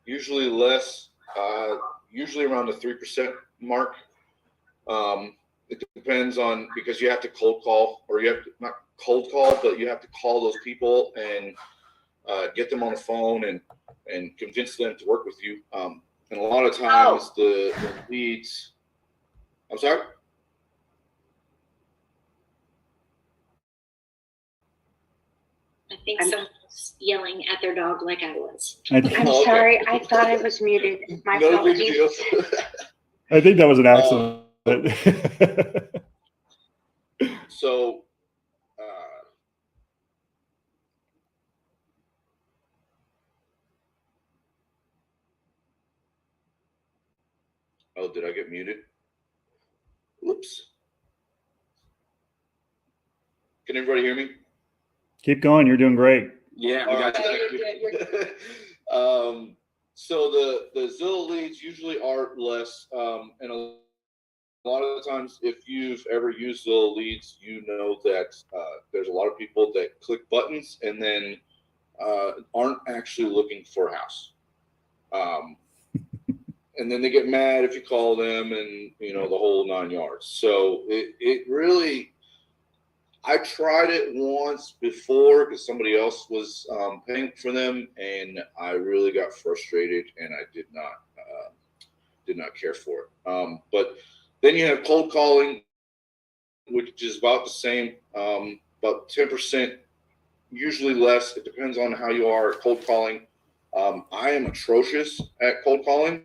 usually less, usually around the 3% mark. It depends on, because you have to cold call, or you have to not cold call, but you have to call those people and get them on the phone and convince them to work with you. And a lot of times the leads, I'm sorry? I think someone's yelling at their dog like I was. I'm sorry. I thought I was muted. My No big deal. I think that was an accident. So, oh, did I get muted? Whoops. Can everybody hear me? Keep going. You're doing great. Yeah, we got you. So the Zillow leads usually are less, and a lot of the times, if you've ever used Zillow leads, you know that there's a lot of people that click buttons and then aren't actually looking for a house. And then they get mad if you call them, and the whole 9 yards. So it really, I tried it once before because somebody else was paying for them, and I really got frustrated, and I did not care for it. But then you have cold calling, which is about the same, about 10%, usually less. It depends on how you are at cold calling. I am atrocious at cold calling,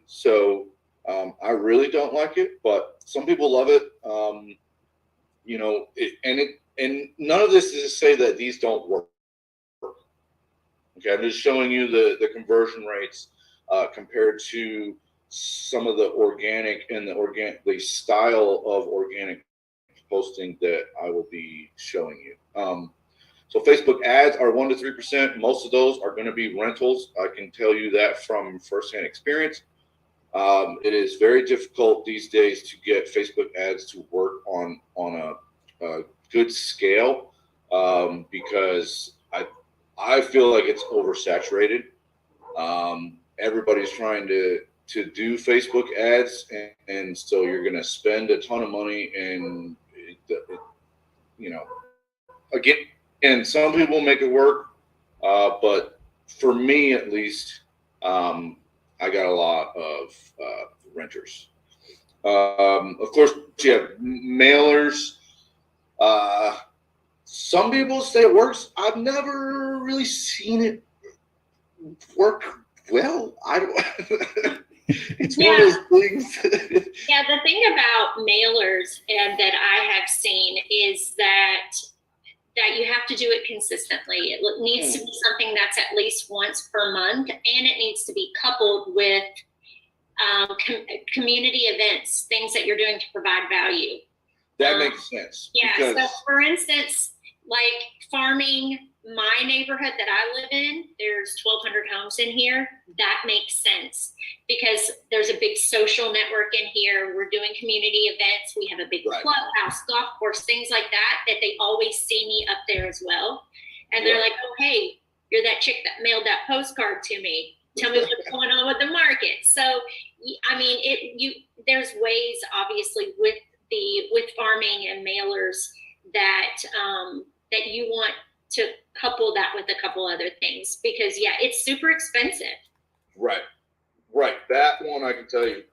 so I really don't like it, but some people love it. And none of this is to say that these don't work. Okay, I'm just showing you the conversion rates compared to some of the organic and the style of organic posting that I will be showing you. So Facebook ads are 1 to 3%. Most of those are going to be rentals. I can tell you that from firsthand experience. It is very difficult these days to get Facebook ads to work on a good scale because I feel like it's oversaturated. Everybody's trying to do Facebook ads, and so you're going to spend a ton of money, and again, and some people make it work, but for me at least, I got a lot of renters. Of course, you have mailers. Some people say it works. I've never really seen it work well. I don't. It's one of those things. Yeah, the thing about mailers and that I have seen is that you have to do it consistently. It needs to be something that's at least once per month, and it needs to be coupled with community events, things that you're doing to provide value. That makes sense. Yeah. So, for instance, like farming, my neighborhood that I live in, there's 1,200 homes in here. That makes sense because there's a big social network in here. We're doing community events. We have a big clubhouse, golf course, things like that they always see me up there as well. And they're like, oh, hey, you're that chick that mailed that postcard to me. Tell me what's going on with the market. So, I mean, there's ways, obviously, with farming and mailers that you want to couple that with a couple other things because it's super expensive. Right. That one I can tell you,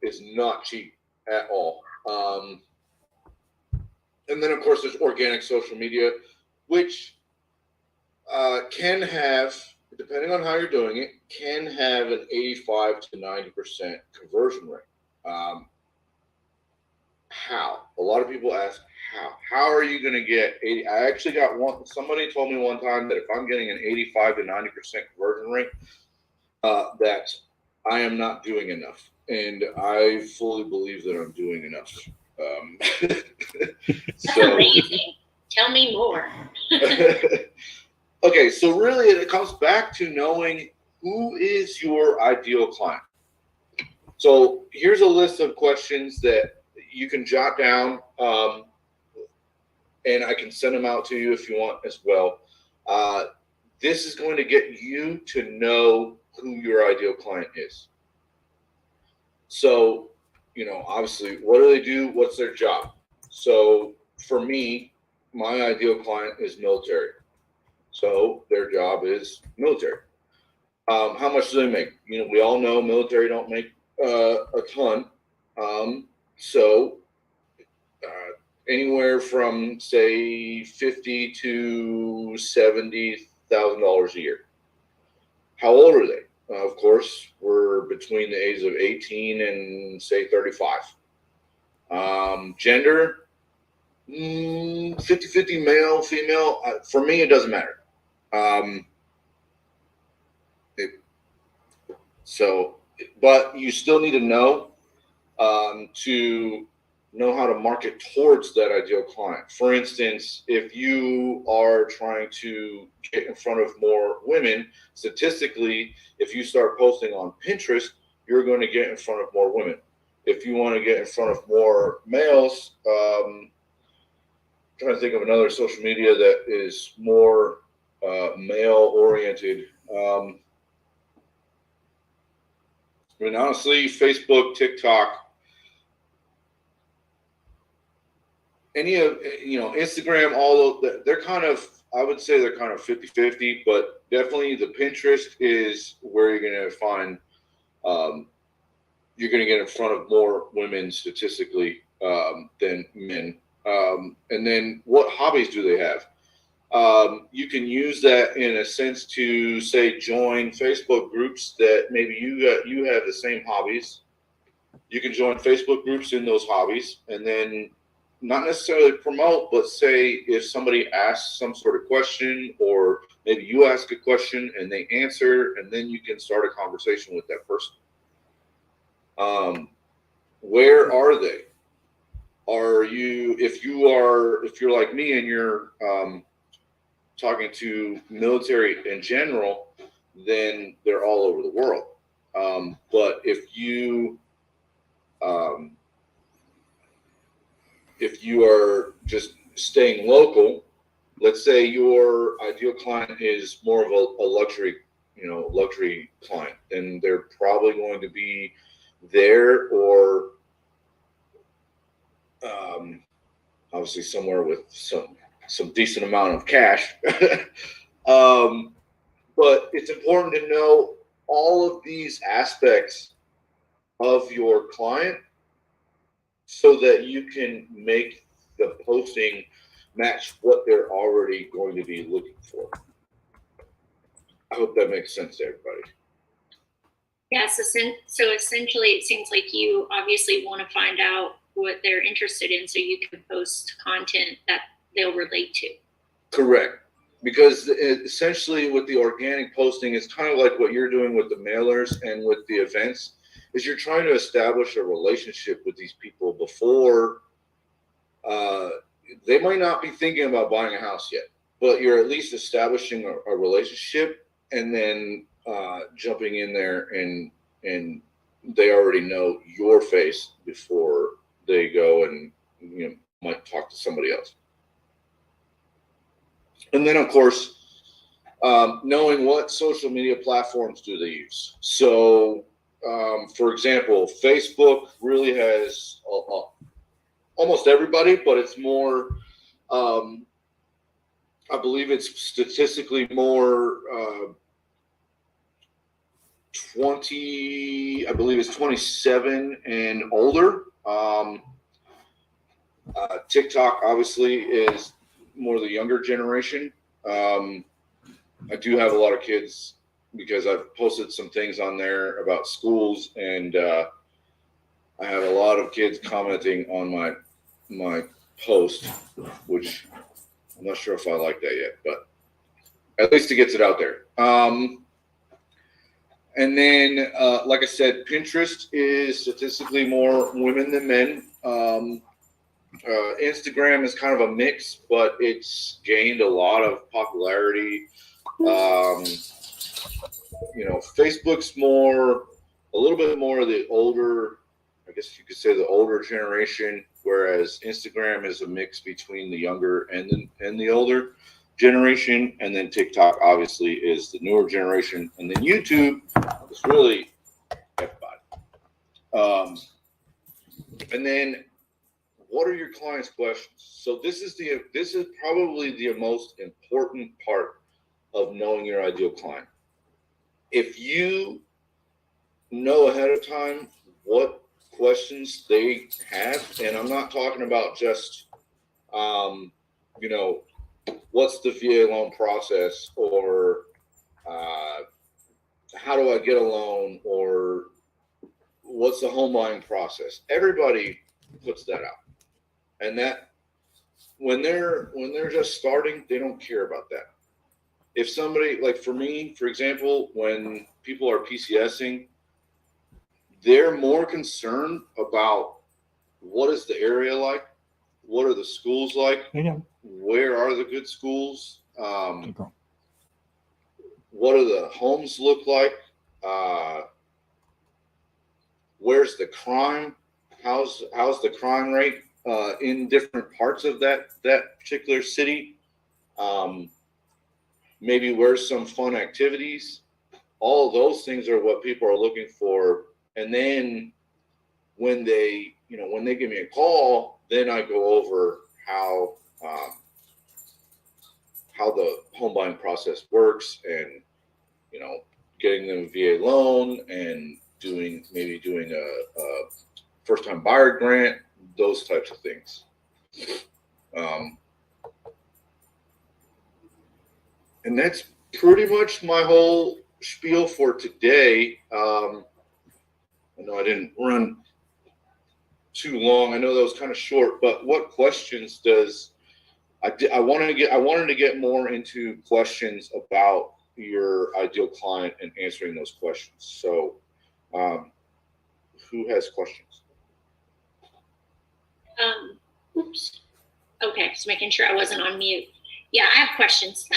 is not cheap at all. And then of course there's organic social media, which can have, depending on how you're doing it, can have an 85 to 90% conversion rate. How? A lot of people ask, how are you going to get 80? I actually got somebody told me one time that if I'm getting an 85 to 90% conversion rate, that I am not doing enough. And I fully believe that I'm doing enough. That's amazing. Tell me more. Okay, so really it comes back to knowing who is your ideal client. So here's a list of questions that you can jot down. and I can send them out to you if you want as well. This is going to get you to know who your ideal client is. So, obviously, what do they do? What's their job? So for me, my ideal client is military. So their job is military. How much do they make? We all know military don't make a ton. So anywhere from say $50,000 to $70,000 a year. How old are they? Of course, we're between the ages of 18 and say 35. Gender, 50-50 male, female. For me, it doesn't matter. But you still need to know how to market towards that ideal client. For instance, if you are trying to get in front of more women, statistically, if you start posting on Pinterest, you're going to get in front of more women. If you want to get in front of more males, I'm trying to think of another social media that is more male oriented. Honestly, Facebook, TikTok, any of Instagram, all of they're kind of, I would say they're kind of 50-50, but definitely the Pinterest is where you're going to find you're going to get in front of more women statistically than men. And then what hobbies do they have? You can use that in a sense to say join Facebook groups that maybe you have the same hobbies. You can join Facebook groups in those hobbies, and then not necessarily promote, but say if somebody asks some sort of question, or maybe you ask a question and they answer, and then you can start a conversation with that person. Where are they? If you're like me and you're talking to military in general, then they're all over the world. But if you are just staying local, let's say your ideal client is more of a luxury client, then they're probably going to be there, or obviously somewhere with some decent amount of cash. But it's important to know all of these aspects of your client so that you can make the posting match what they're already going to be looking for. I hope that makes sense to everybody. Yeah, so essentially it seems like you obviously want to find out what they're interested in so you can post content that they'll relate to. Correct. Because essentially with the organic posting, it's kind of like what you're doing with the mailers and with the events, is you're trying to establish a relationship with these people before they might not be thinking about buying a house yet, but you're at least establishing a relationship, and then jumping in there and they already know your face before they go and might talk to somebody else. And then, of course, knowing what social media platforms do they use. So, for example, Facebook really has almost everybody, but it's more, I believe it's statistically more 27 and older. TikTok obviously is more the younger generation. I do have a lot of kids because I've posted some things on there about schools, and I have a lot of kids commenting on my post, which I'm not sure if I like that yet, but at least it gets it out there. And then, like I said, Pinterest is statistically more women than men. Instagram is kind of a mix, but it's gained a lot of popularity. Facebook's a little bit more of the older I guess you could say the older generation, whereas Instagram is a mix between the younger and the older generation, and then TikTok obviously is the newer generation, and then YouTube is really everybody. And then, what are your clients' questions? So this is probably the most important part of knowing your ideal client. If you know ahead of time what questions they have, and I'm not talking about just, what's the VA loan process, or how do I get a loan, or what's the home buying process? Everybody puts that out, and that when they're just starting, they don't care about that. If somebody, like for me, for example, when people are PCSing, they're more concerned about what is the area like, what are the schools like, where are the good schools, what do the homes look like, where's the crime, how's the crime rate in different parts of that particular city, maybe where's some fun activities. All of those things are what people are looking for. And then when they give me a call, then I go over how the home buying process works, and getting them a VA loan, and doing a first time buyer grant, those types of things. And that's pretty much my whole spiel for today. I know I didn't run too long. I know that was kind of short, but what questions does I wanted to get more into questions about your ideal client and answering those questions. So, who has questions? Oops. Okay, just making sure I wasn't on mute. Yeah, I have questions.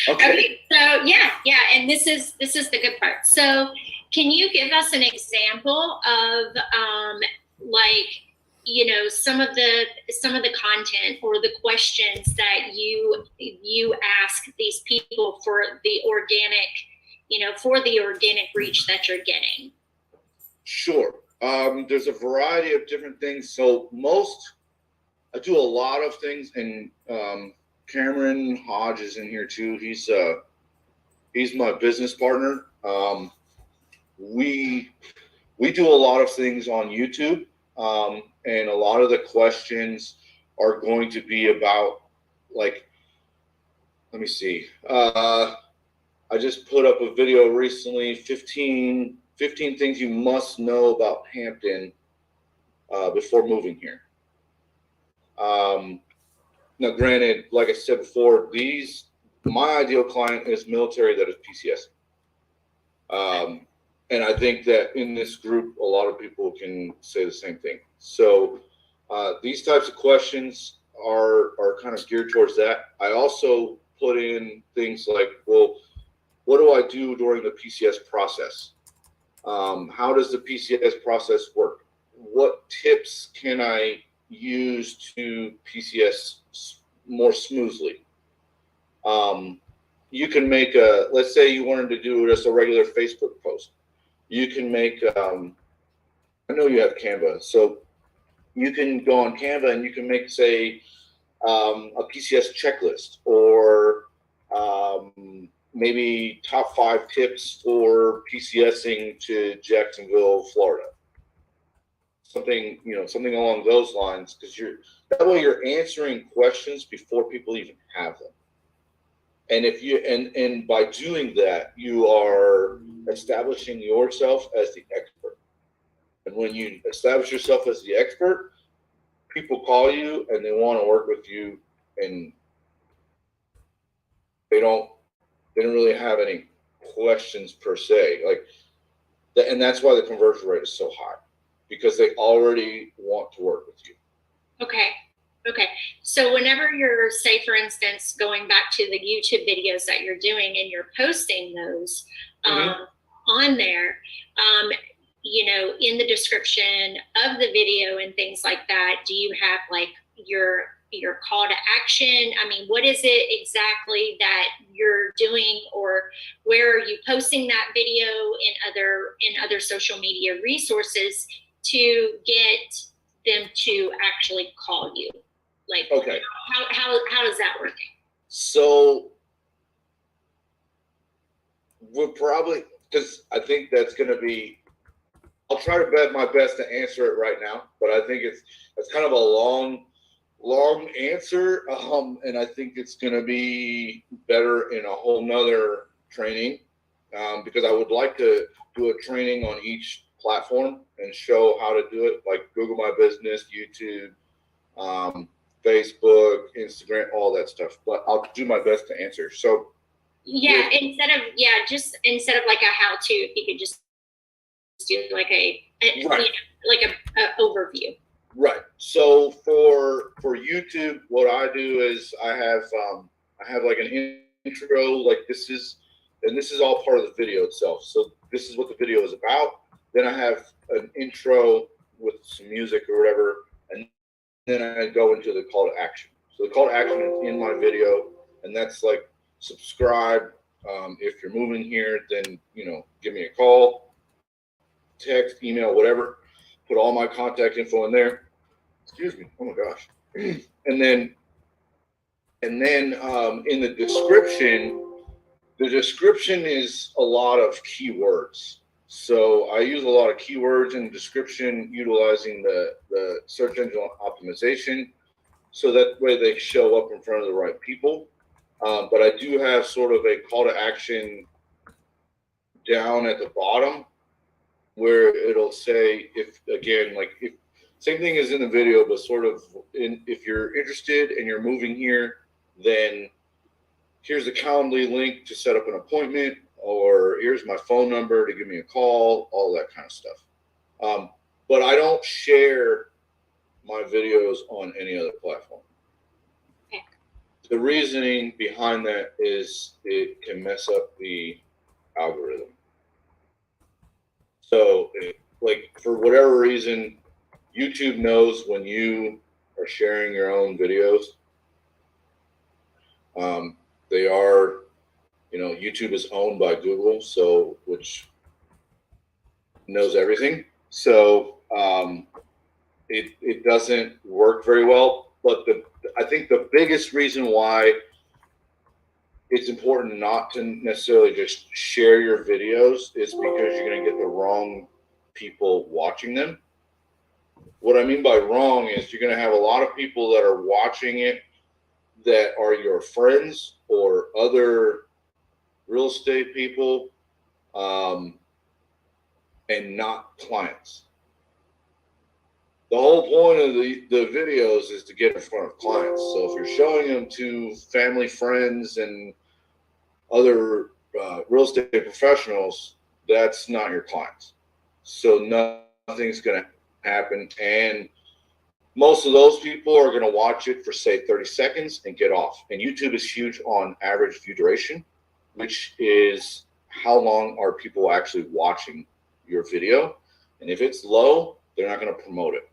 Okay. So yeah, and this is the good part. So, can you give us an example of some of the content or the questions that you ask these people for the organic reach that you're getting? Sure. There's a variety of different things. So I do a lot of things, and Cameron Hodge is in here too. He's my business partner. We do a lot of things on YouTube, and a lot of the questions are going to be about, like, let me see. I just put up a video recently, 15 things you must know about Hampton before moving here. Now, granted, like I said before, my ideal client is military that is PCS. And I think that in this group, a lot of people can say the same thing. So these types of questions are kind of geared towards that. I also put in things like, well, what do I do during the PCS process? How does the PCS process work? What tips can I use to PCS more smoothly? You can make let's say you wanted to do just a regular Facebook post. You can make, I know you have Canva, so you can go on Canva and you can make, say, a PCS checklist, or maybe top 5 tips for PCSing to Jacksonville, Florida. Something along those lines, because that way you're answering questions before people even have them. And and by doing that, you are establishing yourself as the expert. And when you establish yourself as the expert, people call you and they want to work with you, and they don't really have any questions per se. And that's why the conversion rate is so high, because they already want to work with you. Okay. So whenever you're, say, for instance, going back to the YouTube videos that you're doing and you're posting those on there, in the description of the video and things like that, do you have like your call to action? I mean, what is it exactly that you're doing, or where are you posting that video in other social media resources to get them to actually call you? Like, Okay. How does that work? So we'll probably, because I think that's going to be, I'll try to bet my best to answer it right now, but I think it's kind of a long answer. And I think it's going to be better in a whole nother training, because I would like to do a training on each platform and show how to do it, like Google My Business, YouTube, Facebook, Instagram, all that stuff. But I'll do my best to answer. So yeah, instead of like a how-to, if you could just do like a overview. Right. So for YouTube, what I do is I have like an intro, like this is all part of the video itself. So this is what the video is about. Then I have an intro with some music or whatever, and then I go into the call to action. So the call to action is in my video, and that's like subscribe. If you're moving here, then give me a call, text, email, whatever. Put all my contact info in there. Excuse me. Oh my gosh. And then in the description is a lot of keywords. So I use a lot of keywords in the description, utilizing the search engine optimization, so that way they show up in front of the right people. But I do have sort of a call to action down at the bottom where it'll say, if same thing as in the video, but sort of if you're interested and you're moving here, then here's a Calendly link to set up an appointment, or here's my phone number to give me a call, all that kind of stuff. But I don't share my videos on any other platform. Okay. The reasoning behind that is it can mess up the algorithm. So, for whatever reason, YouTube knows when you are sharing your own videos. They are, YouTube is owned by Google, so which knows everything. So it doesn't work very well. But I think the biggest reason why it's important not to necessarily just share your videos is because you're going to get the wrong people watching them. What I mean by wrong is you're going to have a lot of people that are watching it that are your friends or other real estate people, and not clients. The whole point of the videos is to get in front of clients. So if you're showing them to family, friends, and other real estate professionals, that's not your clients. So nothing's going to happen. And most of those people are going to watch it for, say, 30 seconds and get off. And YouTube is huge on average view duration, which is how long are people actually watching your video. And if it's low, they're not going to promote it.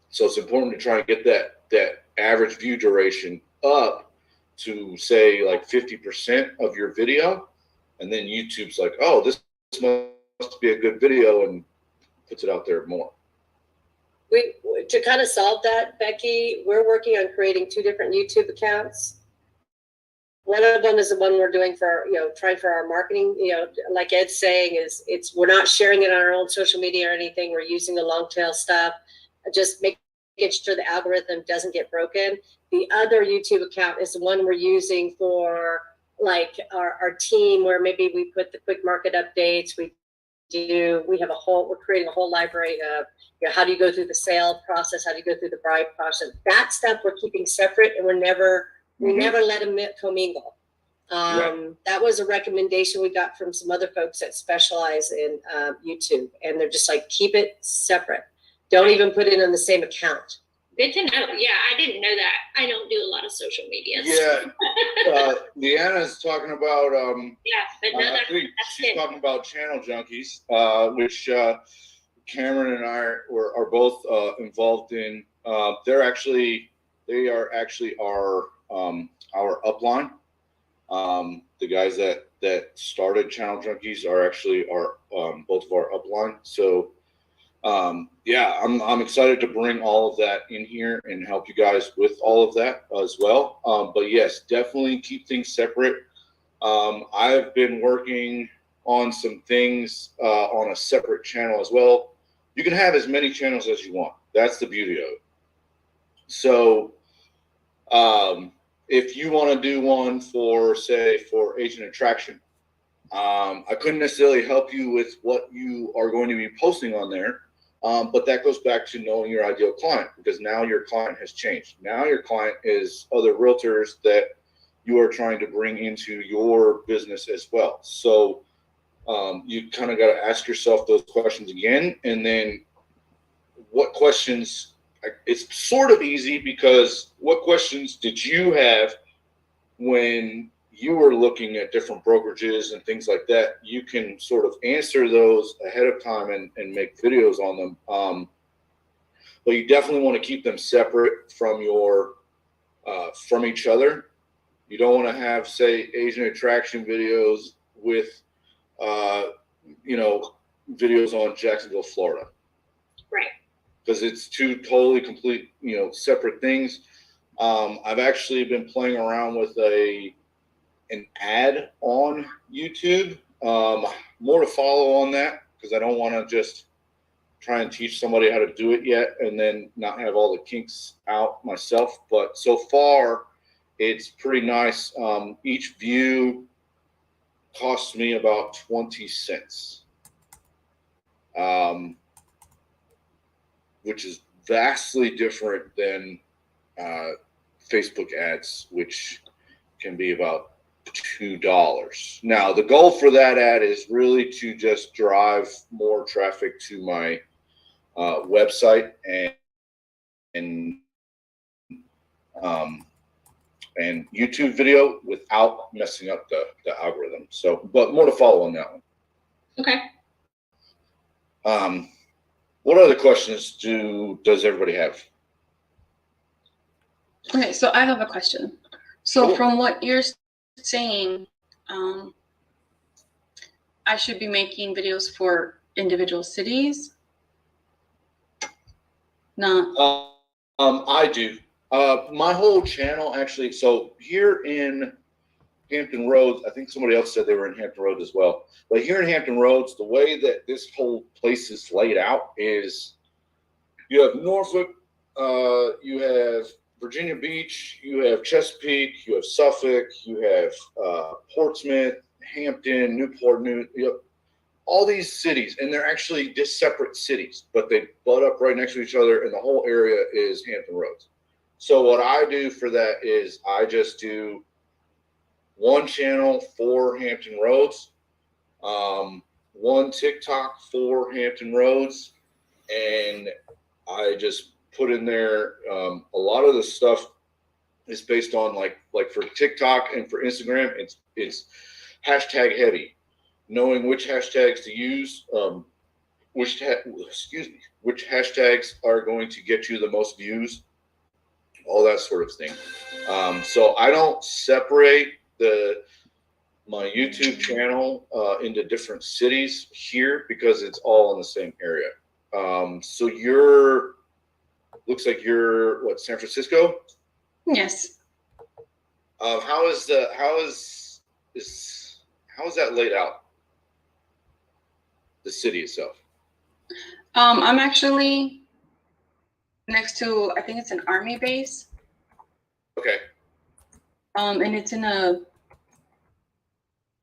So it's important to try and get that average view duration up to, say, like 50% of your video. And then YouTube's like, oh, this must be a good video, and puts it out there more. To kind of solve that, Becky, we're working on creating 2 different YouTube accounts. One of them is the one we're doing for, trying for our marketing, like Ed's saying, we're not sharing it on our own social media or anything. We're using the long tail stuff, just making sure the algorithm doesn't get broken. The other YouTube account is the one we're using for like our team, where maybe we put the quick market updates. We're creating a whole library of, how do you go through the sale process? How do you go through the buy process? That stuff we're keeping separate, and we never let them commingle. Right. That was a recommendation we got from some other folks that specialize in YouTube, and they're just like, keep it separate. Don't even put it on the same account. Good to know. Yeah, I didn't know that. I don't do a lot of social media. Yeah, Leanna's talking about Yeah, but no, I think that's she's good. talking about Channel Junkies, which Cameron and I are both involved in. They are actually our upline. The guys that started Channel Junkies are actually both of our upline. So yeah, I'm excited to bring all of that in here and help you guys with all of that as well. But yes, definitely keep things separate. I've been working on some things on a separate channel as well. You can have as many channels as you want. That's the beauty of it. So if you want to do one for, say, for agent attraction, I couldn't necessarily help you with what you are going to be posting on there. But that goes back to knowing your ideal client, because now your client has changed. Now your client is other realtors that you are trying to bring into your business as well. So you kind of got to ask yourself those questions again. And then what questions, it's sort of easy, because what questions did you have when you were looking at different brokerages and things like that? You can sort of answer those ahead of time and make videos on them. But you definitely want to keep them separate from from each other. You don't want to have, say, agent attraction videos with, videos on Jacksonville, Florida. Right. Because it's two totally complete, separate things. I've actually been playing around with an ad on YouTube. More to follow on that, because I don't want to just try and teach somebody how to do it yet and then not have all the kinks out myself. But so far, it's pretty nice. Each view costs me about 20 cents, which is vastly different than Facebook ads, which can be about $2. Now, the goal for that ad is really to just drive more traffic to my website and YouTube video without messing up the algorithm. So, but more to follow on that one. Okay. What other questions does everybody have? Okay, so I have a question. So Cool. from what you're saying, I should be making videos for individual cities? Not. I do. My whole channel actually. So here in Hampton Roads, I think somebody else said they were in Hampton Roads as well. But here in Hampton Roads, the way that this whole place is laid out is you have Norfolk, you have Virginia Beach, you have Chesapeake, you have Suffolk, you have Portsmouth, Hampton, Newport News, all these cities, and they're actually just separate cities, but they butt up right next to each other, and the whole area is Hampton Roads. So what I do for that is I just do one channel for Hampton Roads, one TikTok for Hampton Roads, and I just put in there a lot of the stuff is based on like for TikTok and for Instagram, it's hashtag heavy, knowing which hashtags to use, which hashtags are going to get you the most views, all that sort of thing. So I don't separate my YouTube channel into different cities here, because it's all in the same area. So looks like you're what, San Francisco? Yes. How is that laid out? The city itself. I'm actually next to, I think it's an army base. Okay. And it's in the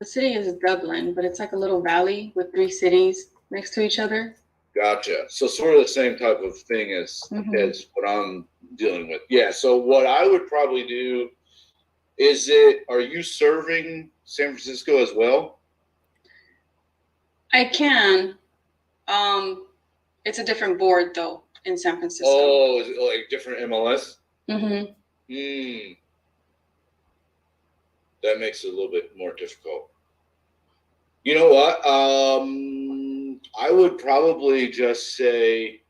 city is Dublin, but it's like a little valley with 3 cities next to each other. Gotcha. So sort of the same type of thing as what I'm dealing with. Yeah. So what I would probably do is are you serving San Francisco as well? I can. It's a different board though. in San Francisco. Oh, is it like different MLS? Mm-hmm. That makes it a little bit more difficult. You know what? I would probably just say,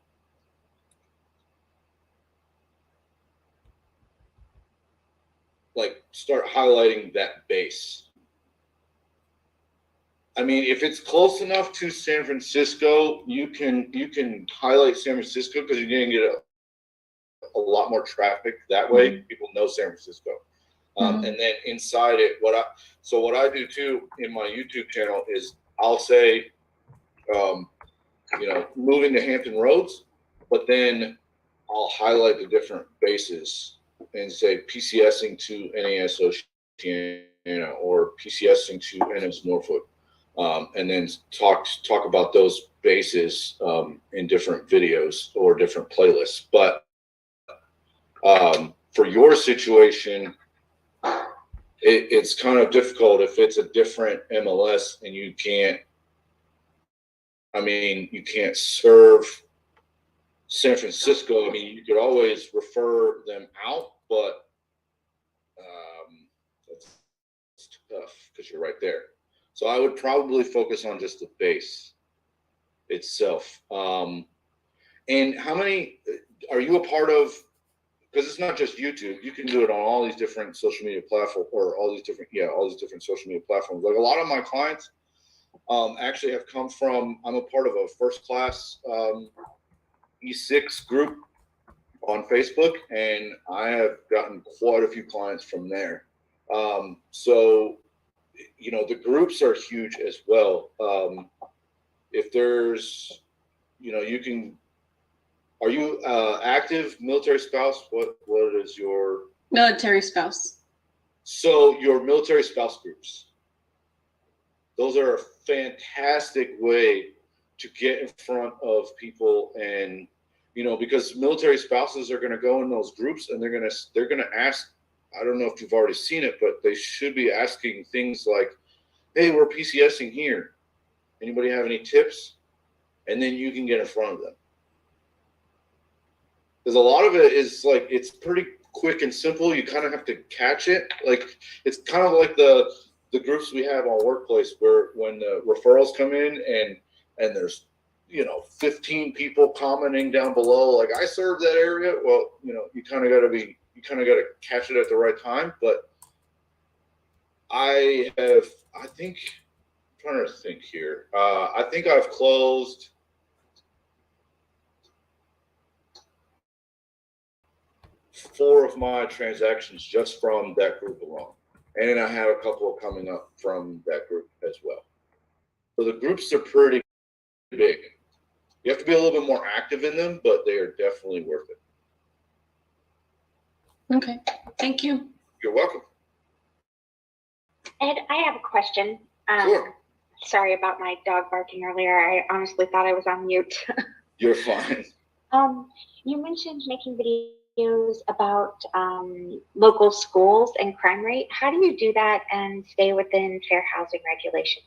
like, start highlighting that base. I mean, if it's close enough to San Francisco, you can highlight San Francisco because you're going to get a lot more traffic that way. Mm-hmm. People know San Francisco. Mm-hmm. And then inside it, what I do too in my YouTube channel is I'll say, moving to Hampton Roads, but then I'll highlight the different bases and say PCSing to NAS Oceana or PCSing to NS Norfolk, and then talk about those bases in different videos or different playlists. But for your situation, it's kind of difficult if it's a different MLS and you can't serve San Francisco. I mean, you could always refer them out, but that's tough because you're right there. So I would probably focus on just the base itself. And how many are you a part of? Because it's not just YouTube. You can do it on all these different social media platforms, or all these different social media platforms. Like a lot of my clients actually have come from. I'm a part of a first class E6 group on Facebook, and I have gotten quite a few clients from there. So, the groups are huge as well. If there's, you can. Are you active military spouse? What is your Military spouse. So your military spouse groups, those are a fantastic way to get in front of people, and because military spouses are going to go in those groups and they're going to ask. I don't know if you've already seen it, but they should be asking things like, "Hey, we're PCSing here. Anybody have any tips?" And then you can get in front of them. Because a lot of it is like, it's pretty quick and simple. You kind of have to catch it. Like, it's kind of like the groups we have on Workplace, where when the referrals come in and there's 15 people commenting down below, like, I serve that area. Well, you kind of got to catch it at the right time. But I'm trying to think here. I think I've closed 4 of my transactions just from that group alone. And then I have a couple coming up from that group as well. So the groups are pretty big. You have to be a little bit more active in them, but they are definitely worth it. Okay, thank you. You're welcome. Ed, I have a question. Sure. Sorry about my dog barking earlier. I honestly thought I was on mute. You're fine. You mentioned making videos about local schools and crime rate. How do you do that and stay within fair housing regulations?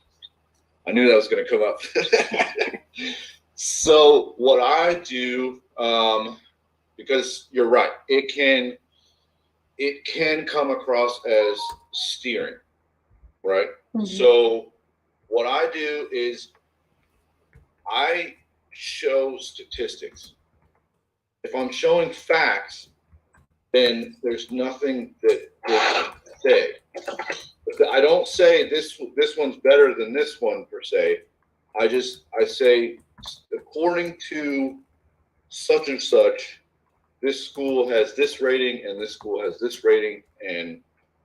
I knew that was going to come up. So what I do, because you're right, it can come across as steering, right? Mm-hmm. So what I do is I show statistics. If I'm showing facts, then there's nothing that I say. I don't say this one's better than this one per se. I say, according to such and such, this school has this rating and this school has this rating,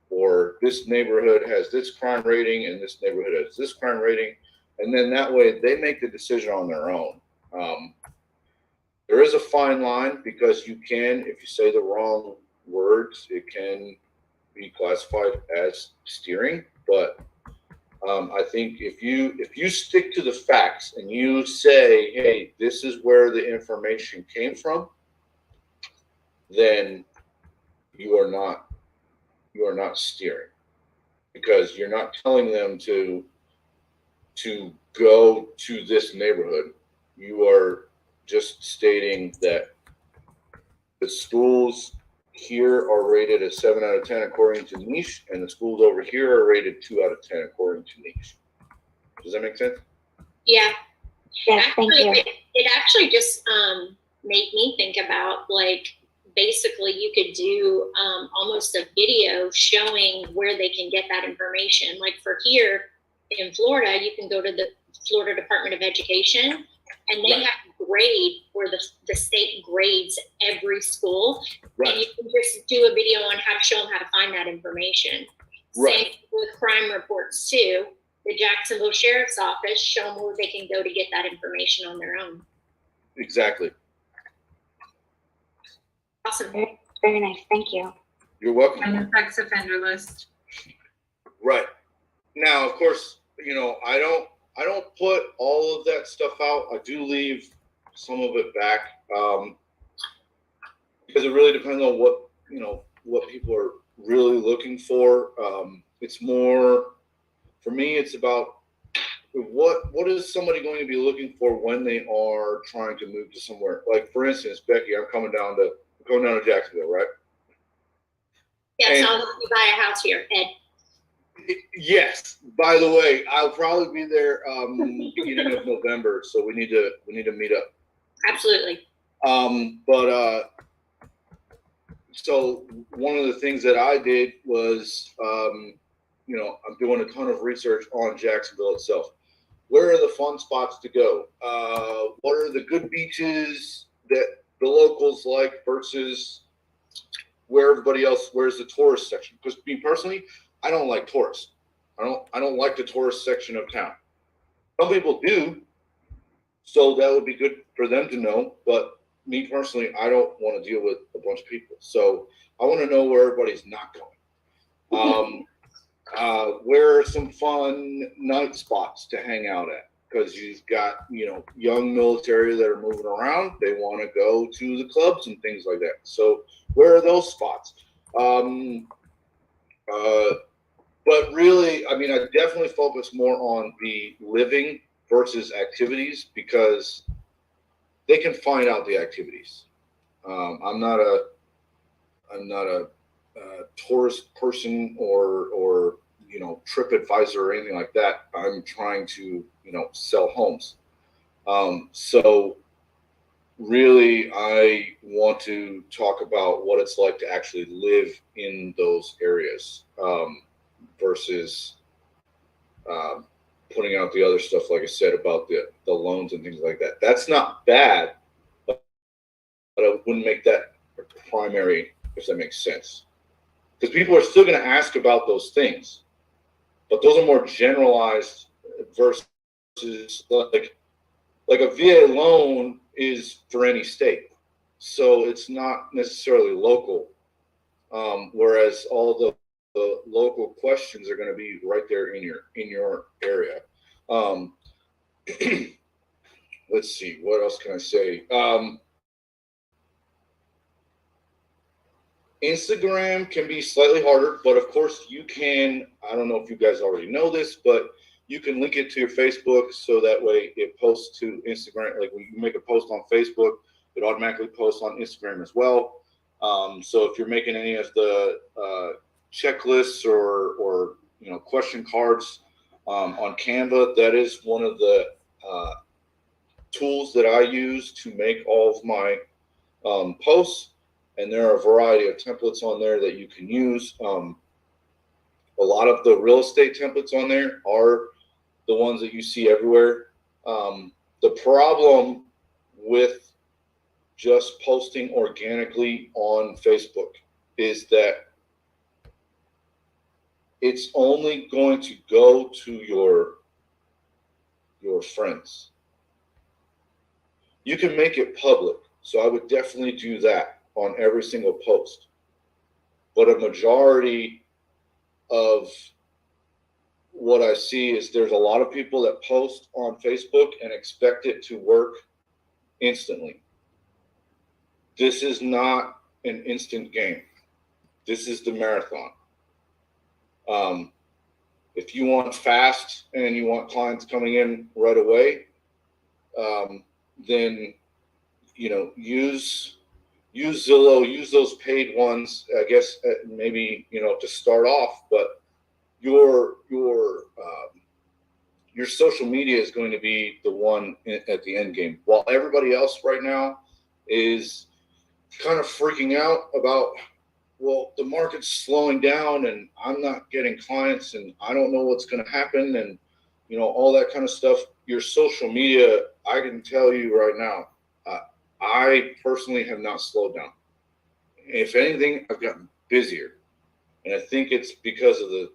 or this neighborhood has this crime rating and this neighborhood has this crime rating. And then that way they make the decision on their own. There is a fine line, because if you say the wrong words, it can be classified as steering. But I think if you stick to the facts and you say, hey, this is where the information came from, then you are not steering, because you're not telling them to go to this neighborhood. You are just stating that the schools here are rated a 7 out of 10 according to niche, and the schools over here are rated 2 out of 10 according to niche. Does that make sense? Yeah. Yes, thank you. It actually just made me think about, like, basically you could do almost a video showing where they can get that information. Like for here in Florida, you can go to the Florida Department of Education, and they have a grade where the state grades every school. Right. And you can just do a video on how to show them how to find that information. Right. Same with crime reports too. The Jacksonville Sheriff's Office, show them where they can go to get that information on their own. Exactly. Awesome. Very, very nice. Thank you. You're welcome. And the sex offender list. Right. Now, of course, you know, I don't put all of that stuff out. I do leave some of it back because it really depends on what people are really looking for. It's more, for me, it's about what is somebody going to be looking for when they are trying to move to somewhere. Like, for instance, Becky, I'm coming down to Jacksonville, right? Yes, And- I'll help you buy a house here, Ed. Yes. By the way, I'll probably be there beginning of November, so we need to meet up. Absolutely. So one of the things that I did was, I'm doing a ton of research on Jacksonville itself. Where are the fun spots to go? What are the good beaches that the locals like versus where everybody else? Where's the tourist section? Because me personally, I don't like tourists. I don't like the tourist section of town. Some people do, so that would be good for them to know. But me personally, I don't want to deal with a bunch of people. So I want to know where everybody's not going. Where are some fun night spots to hang out at? Because you've got, young military that are moving around. They want to go to the clubs and things like that. So where are those spots? But really, I definitely focus more on the living versus activities because they can find out the activities. I'm not a tourist person or trip advisor or anything like that. I'm trying to sell homes. So really, I want to talk about what it's like to actually live in those areas versus putting out the other stuff, like I said, about the loans and things like that. That's not bad, but I wouldn't make that primary, if that makes sense. Because people are still going to ask about those things, but those are more generalized versus like a VA loan is for any state, so it's not necessarily local. Whereas all the local questions are going to be right there in your area. Let's see, what else can I say? Instagram can be slightly harder, but of course you can, I don't know if you guys already know this, but you can link it to your Facebook so that way it posts to Instagram. Like when you make a post on Facebook, it automatically posts on Instagram as well. So if you're making any of the checklists or question cards on Canva, that is one of the tools that I use to make all of my posts. And there are a variety of templates on there that you can use. A lot of the real estate templates on there are the ones that you see everywhere. The problem with just posting organically on Facebook is that it's only going to go to your friends. You can make it public, so I would definitely do that on every single post. But a majority of what I see is there's a lot of people that post on Facebook and expect it to work instantly. This is not an instant game. This is the marathon. If you want fast and you want clients coming in right away, then use use Zillow, use those paid ones, I guess, maybe, to start off, but your social media is going to be the one at the end game, while everybody else right now is kind of freaking out about, well, the market's slowing down and I'm not getting clients and I don't know what's going to happen, and all that kind of stuff. Your social media, I can tell you right now, I personally have not slowed down. If anything, I've gotten busier, and I think it's because of the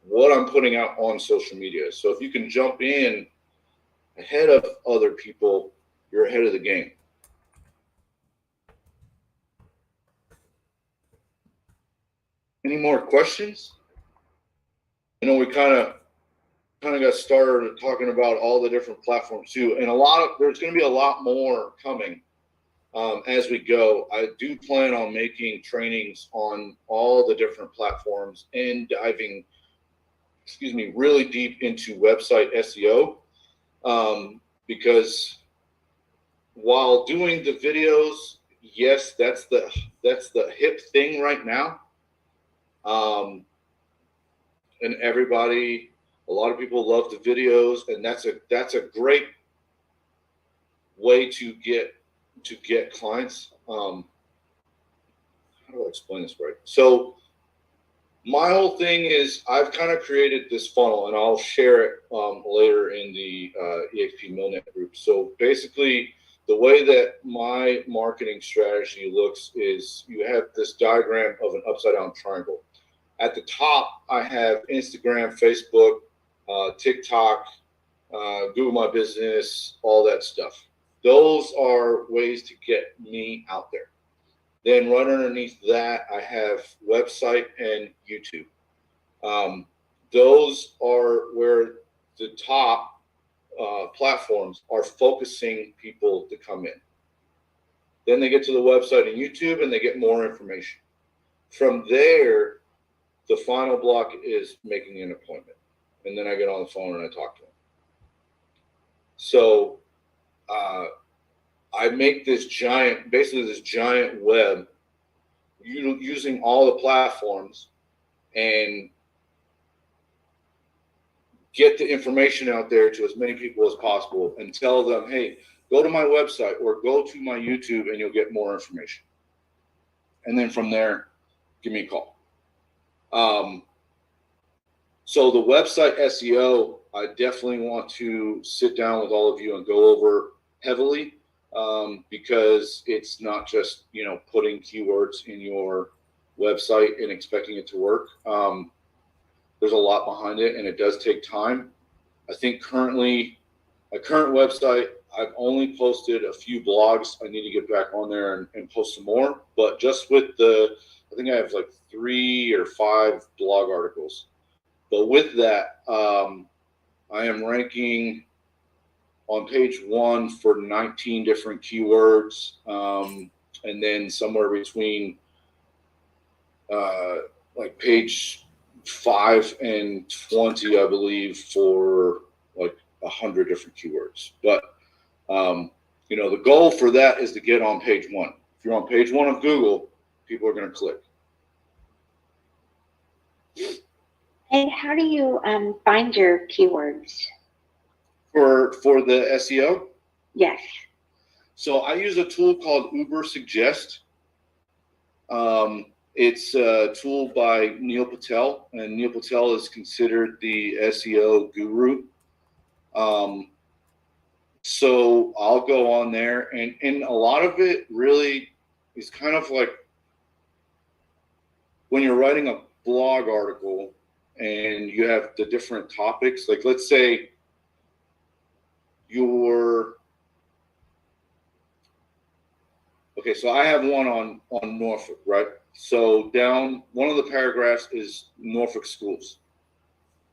what I'm putting out on social media. So if you can jump in ahead of other people, you're ahead of the game. Any more questions? I know we kind of got started talking about all the different platforms too, and there's going to be a lot more coming as we go. I do plan on making trainings on all the different platforms and diving, really deep into website SEO, because while doing the videos, yes, that's the hip thing right now. And a lot of people love the videos, and that's a great way to get clients. How do I explain this right? So my whole thing is I've kind of created this funnel, and I'll share it later in the eXp Millnet group. So basically, the way that my marketing strategy looks is you have this diagram of an upside down triangle. At the top, I have Instagram, Facebook, TikTok, Google My Business, all that stuff. Those are ways to get me out there. Then right underneath that, I have website and YouTube. Those are where the top platforms are focusing people to come in. Then they get to the website and YouTube, and they get more information. From there, the final block is making an appointment. And then I get on the phone and I talk to them. So I make this giant web using all the platforms, and get the information out there to as many people as possible, and tell them, hey, go to my website or go to my YouTube and you'll get more information. And then from there, give me a call. So the website SEO, I definitely want to sit down with all of you and go over heavily, because it's not just, putting keywords in your website and expecting it to work. There's a lot behind it, and it does take time. I think currently, my current website, I've only posted a few blogs. I need to get back on there and post some more. But just with I think I have like 3 or 5 blog articles. But with that, I am ranking on page 1 for 19 different keywords, and then somewhere between like page 5 and 20, I believe, for like 100 different keywords. But the goal for that is to get on page 1. If you're on page 1 of Google, people are going to click. And how do you find your keywords? For the SEO? Yes. So I use a tool called Uber Suggest. It's a tool by Neil Patel, and Neil Patel is considered the SEO guru. So I'll go on there, and a lot of it really is kind of like when you're writing a blog article and you have the different topics. Like, let's say so I have one on Norfolk, right? So down one of the paragraphs is Norfolk schools.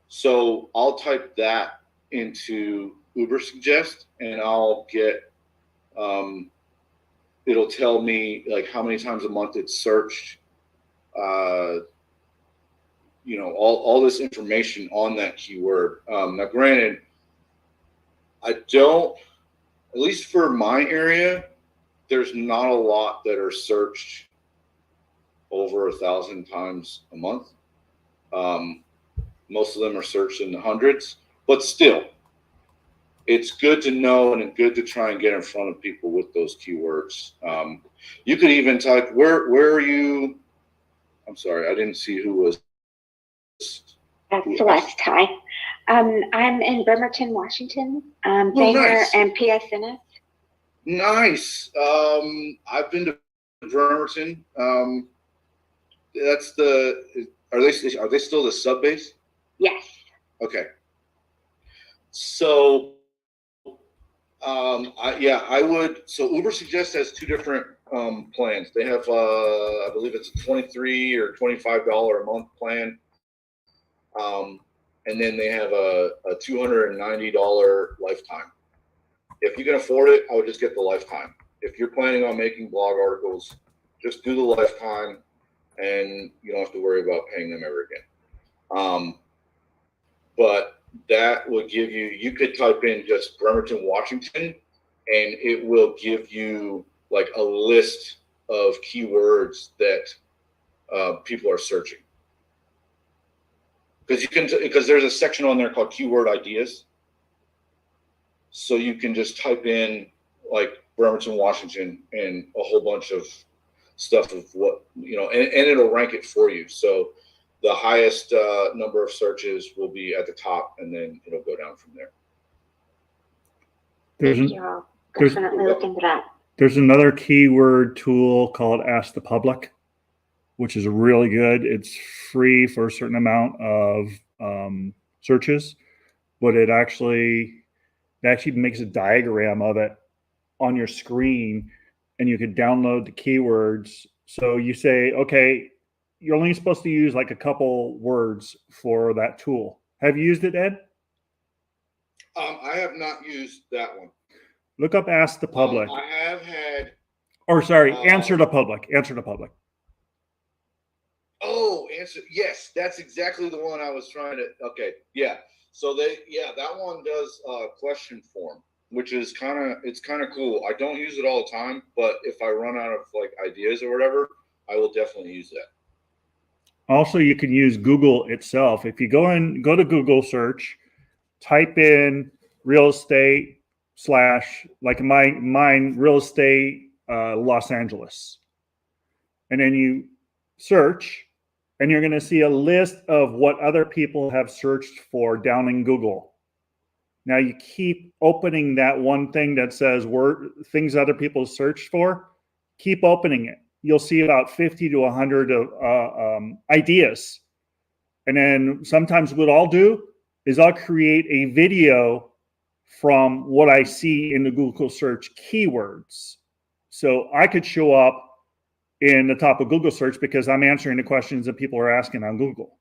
So I'll type that into Uber Suggest, and I'll get, it'll tell me like how many times a month it's searched, all this information on that keyword. Now, granted, I don't, at least for my area, there's not a lot that are searched over 1,000 times a month. Most of them are searched in the hundreds, but still, it's good to know and good to try and get in front of people with those keywords. You could even type, where are you? I'm sorry, I didn't see who was. Celeste, hi. I'm in Bremerton, Washington. Banger Nice. and PSNS. Nice. I've been to Bremerton. That's are they still the sub base? Yes. Okay. So, I would. So Uber Suggest has two different plans. They have, I believe it's a $23 or $25 a month plan, and then they have a $290 lifetime. If you can afford it, I would just get the lifetime. If you're planning on making blog articles, just do the lifetime, and you don't have to worry about paying them ever again. But that will give you could type in just Bremerton, Washington, and it will give you like a list of keywords that people are searching. Because there's a section on there called keyword ideas. So you can just type in like Bremerton, Washington, and a whole bunch of stuff of what, and it'll rank it for you. So the highest number of searches will be at the top, and then it'll go down from there. Thank you. I'll definitely look into that. There's another keyword tool called Ask the Public, which is really good. It's free for a certain amount of searches, but it actually makes a diagram of it on your screen, and you could download the keywords. So you say, okay, you're only supposed to use like a couple words for that tool. Have you used it, Ed? I have not used that one. Look up Ask the Public. I have had. Answer the Public. Answer the Public. Oh, yes, that's exactly the one I was trying to. Okay, yeah. So that one does question form, which is kind of cool. I don't use it all the time, but if I run out of like ideas or whatever, I will definitely use that. Also, you can use Google itself. If you go to Google search, type in real estate / like mine real estate Los Angeles, and then you search, and you're going to see a list of what other people have searched for down in Google. Now you keep opening that one thing that says things other people searched for. Keep opening it. You'll see about 50 to 100 ideas. And then sometimes what I'll do is I'll create a video from what I see in the Google search keywords. So I could show up in the top of Google search because I'm answering the questions that people are asking on Google.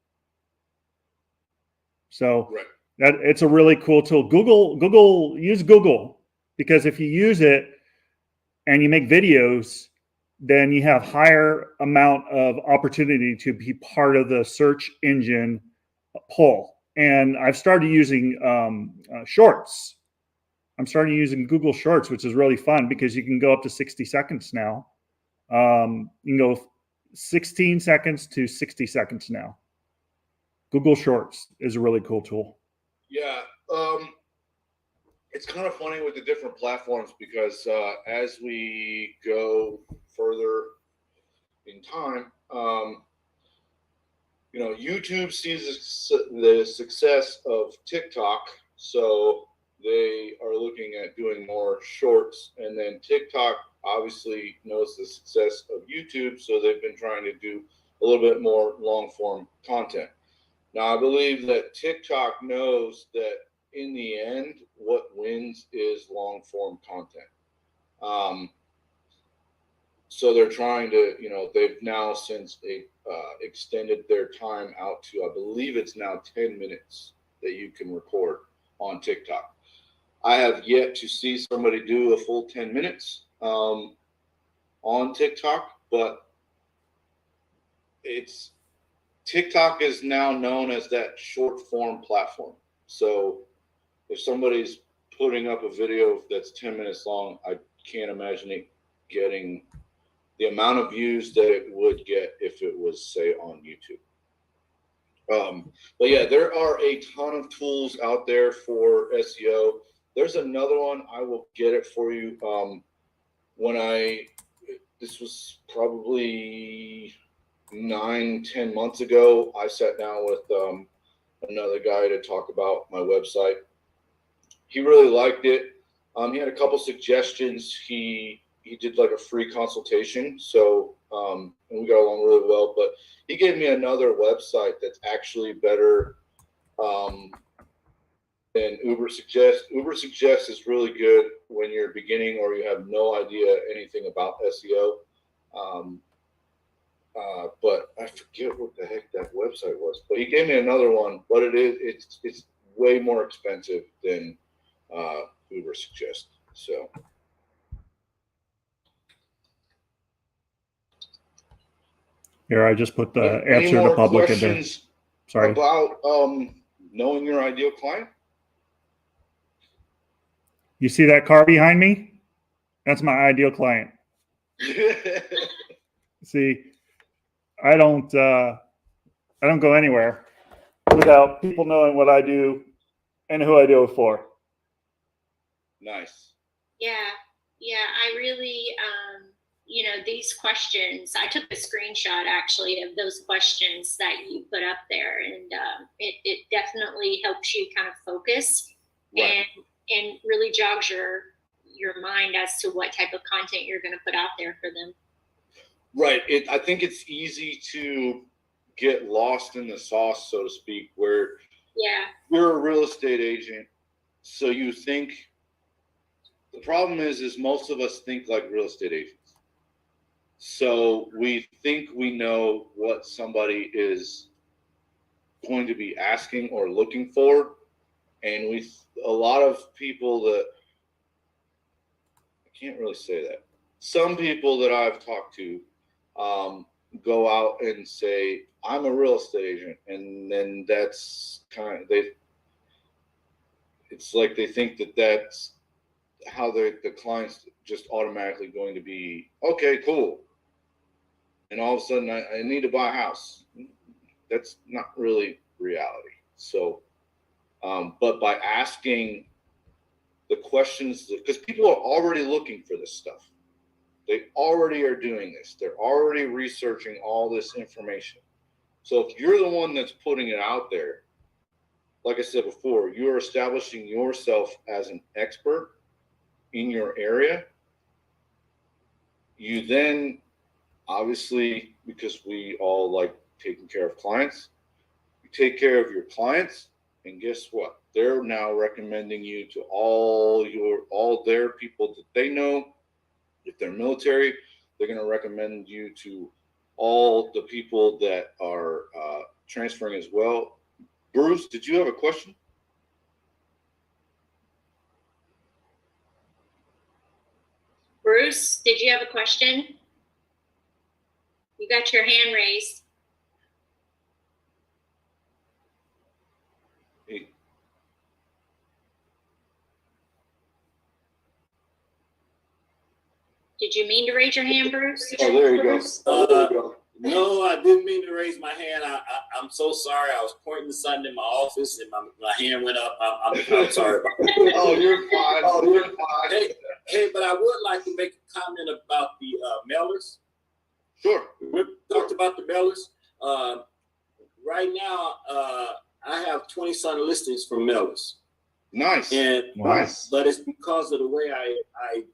So that it's a really cool tool. Use Google, because if you use it and you make videos, then you have higher amount of opportunity to be part of the search engine poll. And I've started using shorts. I'm starting using Google Shorts, which is really fun because you can go up to 60 seconds now. You can go 16 seconds to 60 seconds now. Google Shorts is a really cool tool. Yeah. It's kind of funny with the different platforms because as we go further in time, YouTube sees the success of TikTok, so they are looking at doing more shorts, and then TikTok obviously knows the success of YouTube, so they've been trying to do a little bit more long form content. Now, I believe that TikTok knows that in the end, what wins is long form content. So they're trying to, they've now since extended their time out to, I believe it's now 10 minutes that you can record on TikTok. I have yet to see somebody do a full 10 minutes on TikTok, but TikTok is now known as that short form platform. So if somebody's putting up a video that's 10 minutes long, I can't imagine getting the amount of views that it would get if it was, say, on YouTube. But yeah, there are a ton of tools out there for SEO. There's another one. I will get it for you. This was probably 9-10 months ago, I sat down with another guy to talk about my website. He really liked it. He had a couple suggestions. He did like a free consultation, so and we got along really well. But he gave me another website that's actually better than Uber Suggest. Uber Suggest is really good when you're beginning or you have no idea anything about SEO. But I forget what the heck that website was. But he gave me another one, but it's way more expensive than Uber Suggest. So Here, I just put the any answer to more public in there. questions Sorry. about knowing your ideal client? You see that car behind me? That's my ideal client. See, I don't go anywhere without people knowing what I do and who I do it for. Nice. Yeah, I really, these questions, I took a screenshot actually of those questions that you put up there, and it definitely helps you kind of focus Right. and really jogs your mind as to what type of content you're going to put out there for them. Right. I think it's easy to get lost in the sauce, so to speak, where you're a real estate agent, so you think. The problem is most of us think like real estate agents. So we think we know what somebody is going to be asking or looking for. And a lot of people that, I can't really say that. Some people that I've talked to go out and say, I'm a real estate agent. And then that's it's like they think that that's how the client's just automatically going to be, okay, cool. And all of a sudden I need to buy a house. That's not really reality. So, but by asking the questions, because people are already looking for this stuff. They already are doing this. They're already researching all this information. So if you're the one that's putting it out there, like I said before, you're establishing yourself as an expert in your area. You then, obviously, because we all like taking care of clients, you take care of your clients, and guess what? They're now recommending you to all their people that they know. If they're military, they're going to recommend you to all the people that are transferring as well. Bruce, did you have a question? Bruce, did you have a question? You got your hand raised. Hey. Did you mean to raise your hand, Bruce? Oh, there you go. There you go. No, I didn't mean to raise my hand. I'm so sorry. I was pointing to something in my office and my hand went up. I'm sorry about that. Oh, you're fine. Oh, you're fine. Hey, but I would like to make a comment about the mailers. Sure. We talked about the mailers. Right now, I have 20-some listings from mailers. Nice. And nice. But it's because of the way I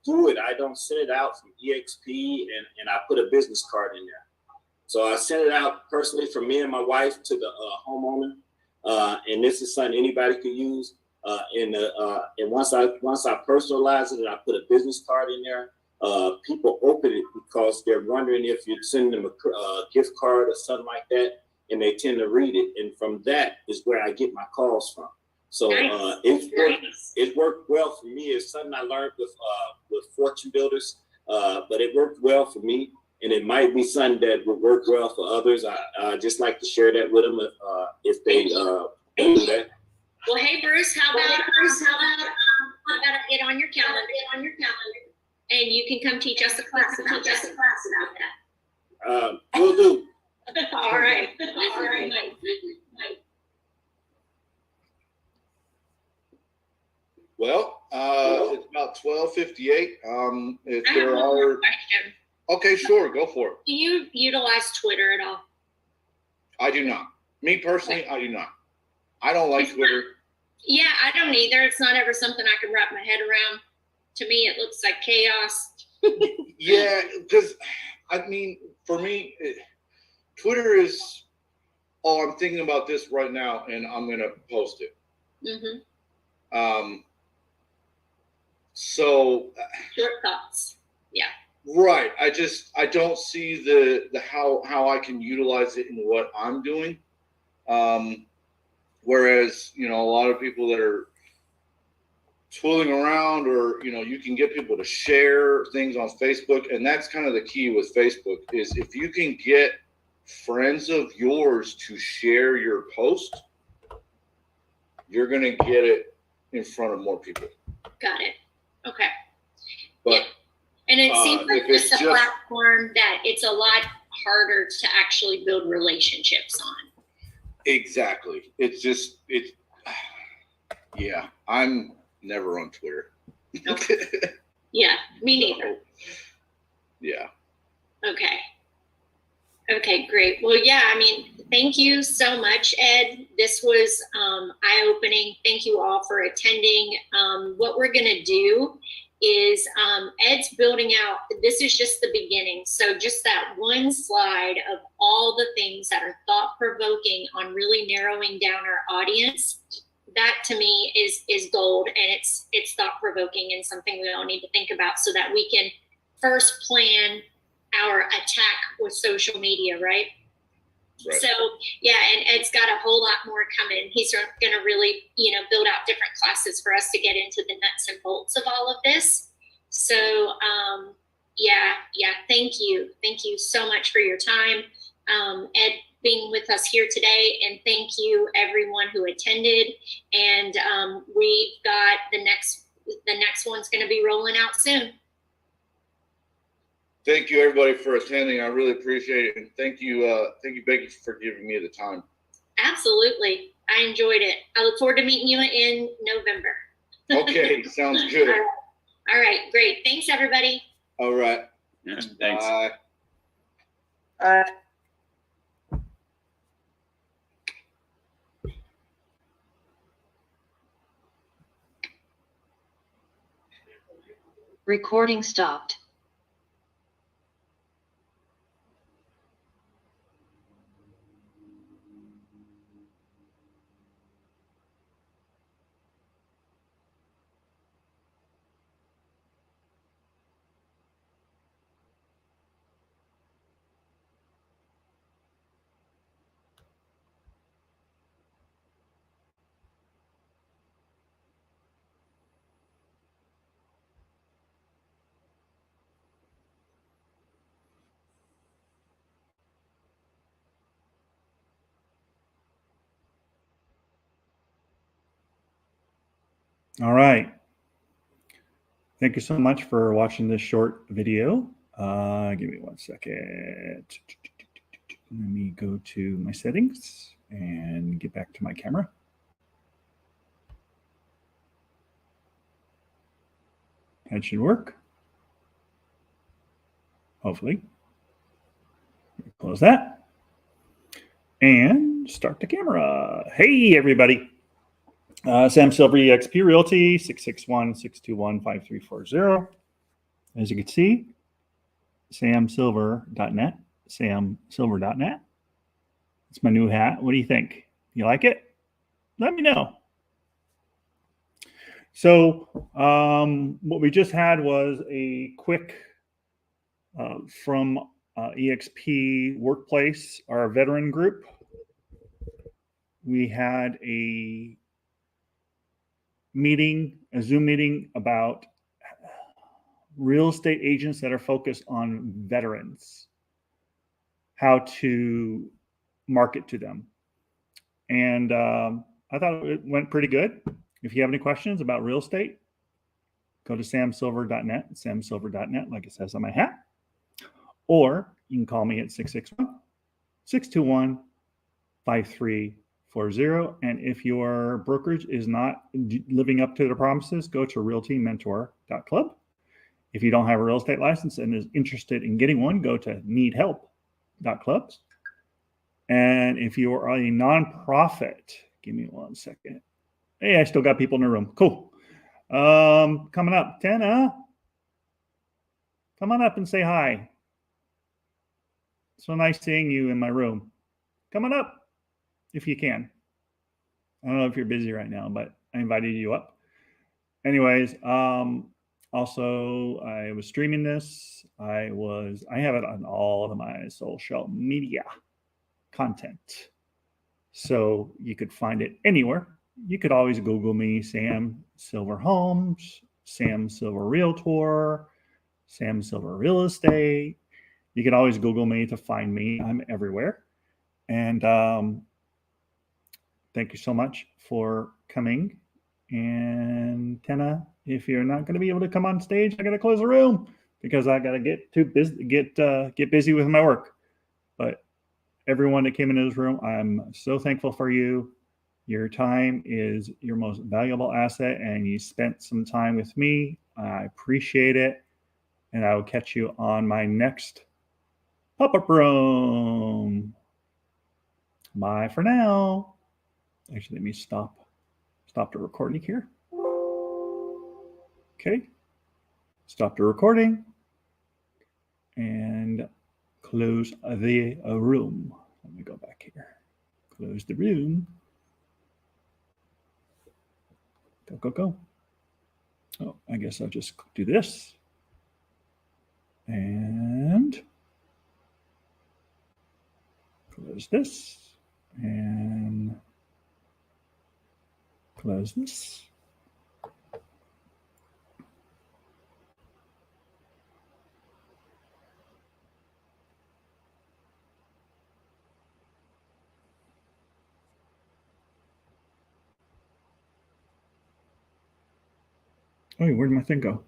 do it. I don't send it out from eXp and I put a business card in there. So I sent it out personally from me and my wife to the homeowner, and this is something anybody could use. And once I personalize it and I put a business card in there, people open it because they're wondering if you'd send them a gift card or something like that, and they tend to read it. And from that is where I get my calls from. So it worked well for me. It's something I learned with fortune builders, but it worked well for me. And it might be something that would work well for others. I just like to share that with them if they do that. Well, hey Bruce, how about get on your calendar? and you can come teach us a class about that. Will do. All right. All right. Well, it's about 12:58. If I have there one more are, question. okay, sure, go for it. Do you utilize Twitter at all? I do not. Me personally, I do not. I don't like Twitter. Yeah, I don't either. It's not ever something I can wrap my head around. To me, it looks like chaos. Yeah, because I mean, for me, Twitter is, oh, I'm thinking about this right now, and I'm gonna post it. Mm-hmm. So Short thoughts. Yeah. right, I don't see the how I can utilize it in what I'm doing. Whereas a lot of people that are tooling around, or you can get people to share things on Facebook, and that's kind of the key with Facebook is if you can get friends of yours to share your post, you're going to get it in front of more people. Got it. Okay. But yeah. And it seems like if it's it's a platform that it's a lot harder to actually build relationships on. Exactly. Yeah, I'm never on Twitter. Okay. Yeah, me neither. Yeah. Okay. Okay, great. Well, yeah, I mean, thank you so much, Ed. This was eye-opening. Thank you all for attending. What we're going to do is Ed's building out, this is just the beginning. So just that one slide of all the things that are thought-provoking on really narrowing down our audience, that to me is gold, and it's thought-provoking and something we all need to think about so that we can first plan our attack with social media, right? So yeah, and Ed's got a whole lot more coming. He's going to really, build out different classes for us to get into the nuts and bolts of all of this. So yeah, thank you so much for your time, Ed, being with us here today, and thank you everyone who attended. And we've got the next one's going to be rolling out soon. Thank you, everybody, for attending. I really appreciate it, and thank you, Becky, for giving me the time. Absolutely, I enjoyed it. I look forward to meeting you in November. Okay, sounds good. All right, great. Thanks, everybody. All right. Yeah, thanks. Bye. Recording stopped. All right. Thank you so much for watching this short video. Give me 1 second. Let me go to my settings and get back to my camera. That should work. Hopefully. Close that. And start the camera. Hey, everybody. Sam Silver, eXp Realty, 661-621-5340. As you can see, samsilver.net, samsilver.net. It's my new hat. What do you think? You like it? Let me know. So what we just had was a quick from eXp Workplace, our veteran group. We had a Zoom meeting about real estate agents that are focused on veterans, how to market to them. And I thought it went pretty good. If you have any questions about real estate, go to samsilver.net, samsilver.net, like it says on my hat. Or you can call me at 661-621-5340. And if your brokerage is not living up to their promises, go to realtymentor.club. If you don't have a real estate license and is interested in getting one, go to needhelp.clubs. And if you are a nonprofit, give me 1 second. Hey, I still got people in the room. Cool. Coming up, Tana, come on up and say hi. So nice seeing you in my room. Come on up if you can. I don't know if you're busy right now, but I invited you up. Anyways, also I was streaming this. I have it on all of my social media content. So you could find it anywhere. You could always Google me, Sam Silver Homes, Sam Silver Realtor, Sam Silver Real Estate. You can always Google me to find me. I'm everywhere. And thank you so much for coming. And Tana, if you're not going to be able to come on stage, I got to close the room because I got to get busy with my work. But everyone that came into this room, I'm so thankful for you. Your time is your most valuable asset, and you spent some time with me. I appreciate it. And I will catch you on my next pop-up room. Bye for now. Actually, let me stop the recording here. Okay. Stop the recording and close the room. Let me go back here. Close the room. Go. Oh, I guess I'll just do this. And close this. And close this. Oh, where did my thing go?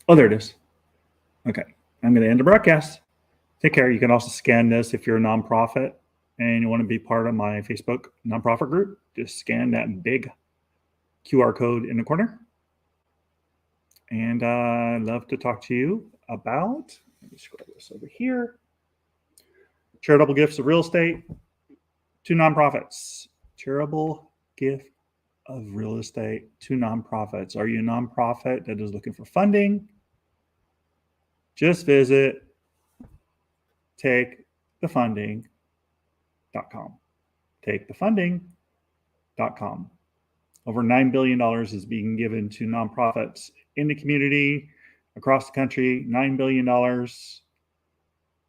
Oh, there it is. Okay, I'm going to end the broadcast. Take care. You can also scan this if you're a nonprofit and you want to be part of my Facebook nonprofit group. Just scan that big QR code in the corner. And I'd love to talk to you about, let me scroll this over here, charitable gifts of real estate to nonprofits. Charitable gift of real estate to nonprofits. Are you a nonprofit that is looking for funding? Just visit takethefunding.com. Takethefunding.com. Over $9 billion is being given to nonprofits in the community across the country. $9 billion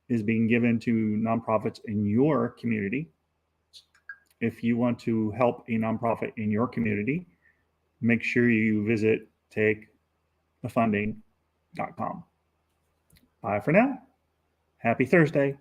is being given to nonprofits in your community. If you want to help a nonprofit in your community, make sure you visit takethefunding.com. Bye for now. Happy Thursday.